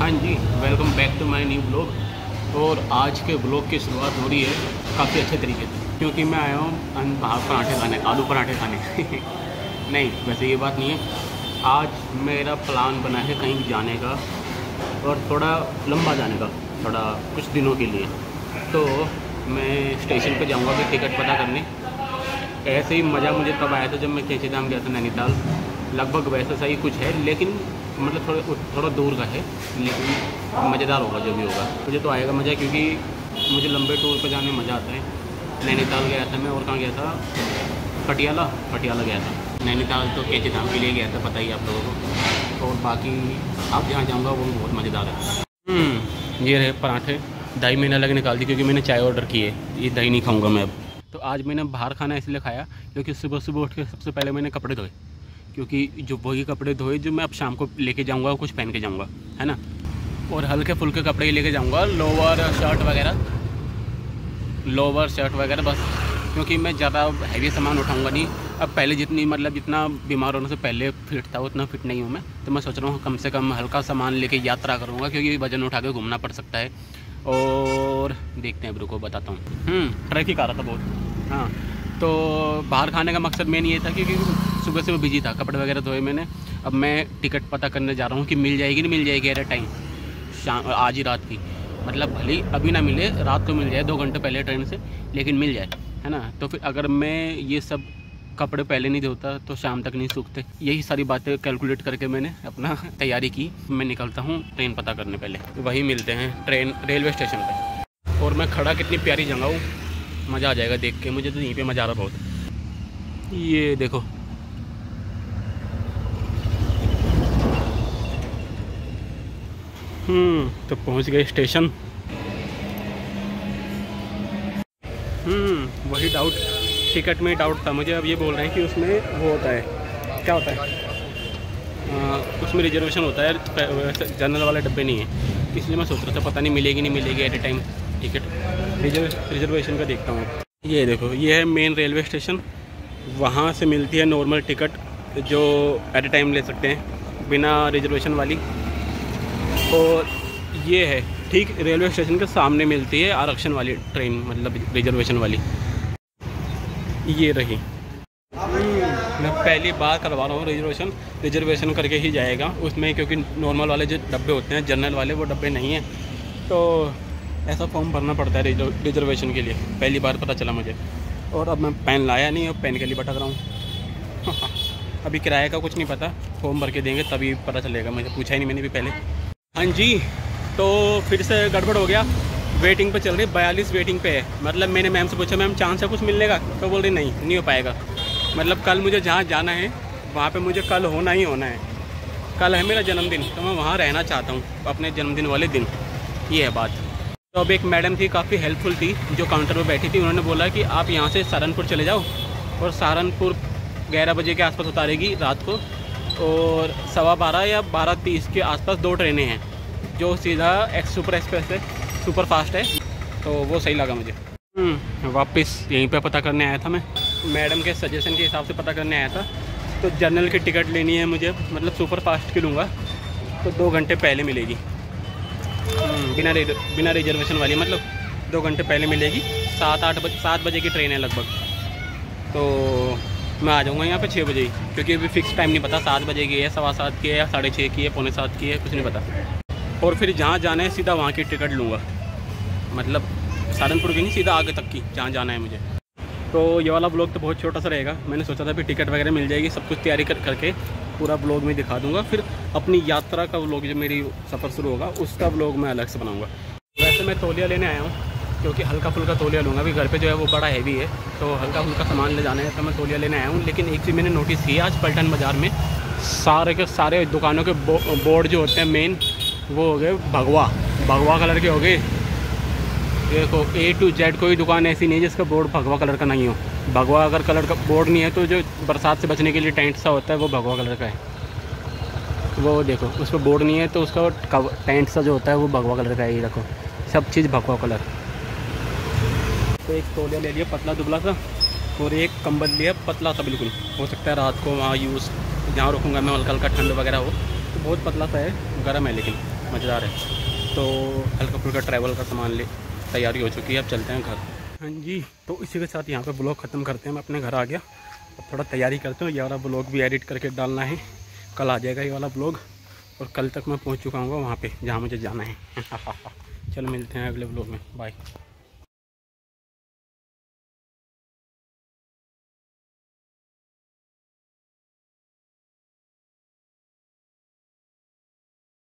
हाँ जी, welcome back to my new blog. और आज के ब्लॉग की शुरुआत हो रही है काफ़ी अच्छे तरीके से, क्योंकि मैं आया हूँ बाहर पराठे खाने, आलू पराठे खाने नहीं, वैसे ये बात नहीं है। आज मेरा प्लान बना है कहीं जाने का, और थोड़ा लंबा जाने का, थोड़ा कुछ दिनों के लिए। तो मैं स्टेशन पे जाऊँगा फिर टिकट पता करने। ऐसे ही मज़ा मुझे तब आया था जब मैं कैंची धाम गया था नैनीताल। लगभग वैसा सही कुछ है, लेकिन मतलब थोड़ा दूर का है, लेकिन मज़ेदार होगा जो भी होगा। मुझे तो आएगा मज़ा, क्योंकि मुझे लंबे टूर पर जाने में मज़ा आता है। नैनीताल गया था मैं, और कहाँ गया था, पटियाला गया था। नैनीताल तो कैंची धाम के लिए गया था, पता ही आप लोगों को। और बाकी आप जहाँ जाऊँगा वो भी बहुत मज़ेदार है। ये रहे पराठे, दही मैंने अलग निकाल दी क्योंकि मैंने चाय ऑर्डर की है। ये दही नहीं खाऊँगा मैं अब। तो आज मैंने बाहर खाना इसलिए खाया क्योंकि सुबह सुबह उठ के सबसे पहले मैंने कपड़े धोए, क्योंकि जो वही कपड़े धोए जो मैं अब शाम को लेके जाऊंगा, कुछ पहन के जाऊंगा, है ना। और हल्के फुल्के कपड़े ही लेके जाऊंगा, लोअर शर्ट वगैरह बस, क्योंकि मैं ज़्यादा हैवी सामान उठाऊंगा नहीं। अब पहले जितना बीमार होने से पहले फिट था उतना फिट नहीं हूँ मैं। तो मैं सोच रहा हूँ कम से कम हल्का सामान लेके यात्रा करूँगा, क्योंकि वज़न उठा के घूमना पड़ सकता है। और देखते हैं, रुको बताता हूँ। ट्रैफिक आ रहा था बहुत। हाँ, तो बाहर खाने का मकसद मेन ये था क्योंकि सुबह से वो बिजी था, कपड़े वगैरह धोए मैंने। अब मैं टिकट पता करने जा रहा हूँ कि मिल जाएगी नहीं मिल जाएगी एट ए टाइम, शाम आज ही रात की, मतलब भले अभी ना मिले, रात को मिल जाए 2 घंटे पहले ट्रेन से, लेकिन मिल जाए, है ना। तो फिर अगर मैं ये सब कपड़े पहले नहीं धोता तो शाम तक नहीं सूखते। यही सारी बातें कैलकुलेट करके मैंने अपना तैयारी की। मैं निकलता हूँ ट्रेन पता करने पहले, वही मिलते हैं ट्रेन रेलवे स्टेशन पे। और मैं खड़ा कितनी प्यारी जगह हूँ, मज़ा आ जाएगा देख के। मुझे तो यहीं पे मज़ा आ रहा बहुत। ये देखो, तो पहुँच गए स्टेशन। वही डाउट, टिकट में डाउट था मुझे। अब ये बोल रहे हैं कि उसमें वो होता है, क्या होता है, उसमें रिजर्वेशन होता है, जनरल वाले डब्बे नहीं है। इसलिए मैं सोच रहा था पता नहीं मिलेगी नहीं मिलेगी at a time ticket. Reservation का देखता हूँ। ये देखो, ये है मेन रेलवे स्टेशन। वहाँ से मिलती है नॉर्मल टिकट जो एट ए टाइम ले सकते हैं बिना रिजर्वेशन वाली। और ये है ठीक रेलवे स्टेशन के सामने मिलती है आरक्षण वाली ट्रेन, मतलब रिजर्वेशन वाली। ये रही। मैं पहली बार करवा रहा हूँ रिजर्वेशन करके ही जाएगा उसमें, क्योंकि नॉर्मल वाले जो डब्बे होते हैं, जनरल वाले, वो डब्बे नहीं हैं। तो ऐसा फॉर्म भरना पड़ता है रिजर्वेशन के लिए। पहली बार पता चला मुझे। और अब मैं पेन लाया नहीं, अब पेन के लिए भटक रहा हूँ। अभी किराए का कुछ नहीं पता, फॉर्म भर के देंगे तभी पता चलेगा। मुझे पूछा ही नहीं मैंने भी पहले। हाँ जी, तो फिर से गड़बड़ हो गया। वेटिंग पे चल रही, 42 वेटिंग पे है। मतलब मैंने मैम से पूछा, मैम चांस है कुछ मिलने का? तो बोल रही नहीं हो पाएगा। मतलब कल मुझे जहाँ जाना है वहाँ पे मुझे कल होना ही होना है। कल है मेरा जन्मदिन, तो मैं वहाँ रहना चाहता हूँ अपने जन्मदिन वाले दिन। ये है बात। तो अब एक मैडम थी, काफ़ी हेल्पफुल थी, जो काउंटर पर बैठी थी। उन्होंने बोला कि आप यहाँ से सहारनपुर चले जाओ, और सहारनपुर 11 बजे के आसपास उतारेगी रात को। और 12:15 या 12:30 के आसपास 2 ट्रेनें हैं जो सीधा सुपर एक्सप्रेस है, सुपर फास्ट है। तो वो सही लगा मुझे। वापस यहीं पे पता करने आया था मैं, मैडम के सजेशन के हिसाब से पता करने आया था। तो जनरल की टिकट लेनी है मुझे, मतलब सुपर फास्ट की लूँगा तो 2 घंटे पहले मिलेगी। बिना रिजर्वेशन वाली, मतलब 2 घंटे पहले मिलेगी। 7 बजे की ट्रेन है लगभग। तो मैं आ जाऊँगा यहाँ पे 6 बजे ही, क्योंकि अभी फिक्स टाइम नहीं पता 7 बजे की है, 7:15 की है, या 6:30 की है, 6:45 की है, कुछ नहीं पता। और फिर जहाँ जाना है सीधा वहाँ की टिकट लूँगा, मतलब सहारनपुर की नहीं, सीधा आगे तक की जहाँ जाना है मुझे। तो ये वाला ब्लॉग तो बहुत छोटा सा रहेगा। मैंने सोचा था फिर टिकट वगैरह मिल जाएगी, सब कुछ तैयारी करके पूरा ब्लॉग में दिखा दूँगा। फिर अपनी यात्रा का ब्लॉग, जो मेरी सफ़र शुरू होगा उसका ब्लॉग मैं अलग से बनाऊँगा। वैसे मैं तौलिया लेने आया हूँ, क्योंकि हल्का फुल्का तौलिया लूँगा। अभी घर पे जो है वो बड़ा हैवी है, तो हल्का फुल्का सामान ले जाना है, तो मैं तौलिया लेने आया हूँ। लेकिन एक चीज़ मैंने नोटिस की, आज पलटन बाज़ार में सारे के सारे दुकानों के बोर्ड जो होते हैं मेन, वो हो गए भगवा कलर के हो गए। देखो A to Z कोई दुकान ऐसी नहीं है जिसका बोर्ड भगवा कलर का नहीं हो। भगवा अगर कलर का बोर्ड नहीं है तो जो बरसात से बचने के लिए टेंट सा होता है वो भगवा कलर का है। वो देखो उस पर बोर्ड नहीं है तो उसका टेंट सा जो होता है वो भगवा कलर का है। ये देखो सब चीज़ भगवा कलर। तो एक तौलिया ले लिया पतला दुबला सा, और एक कंबल लिया पतला सा, बिल्कुल हो सकता है रात को वहाँ यूज़, जहाँ रुकूँगा मैं हल्का हल्का ठंड वगैरह हो, तो बहुत पतला सा है, गर्म है लेकिन। मज़ेदार है। तो हल्का फुल्का ट्रैवल का सामान ले तैयारी हो चुकी है, अब चलते हैं घर। हाँ जी, तो इसी के साथ यहाँ पे ब्लॉग ख़त्म करते हैं। मैं अपने घर आ गया, अब थोड़ा तैयारी करते हैं। ये वाला ब्लॉग भी एडिट करके डालना है, कल आ जाएगा ये वाला ब्लॉग। और कल तक मैं पहुँच चुका हूँ वहाँ पे जहाँ मुझे जाना है। चलो मिलते हैं अगले ब्लॉग में, बाय।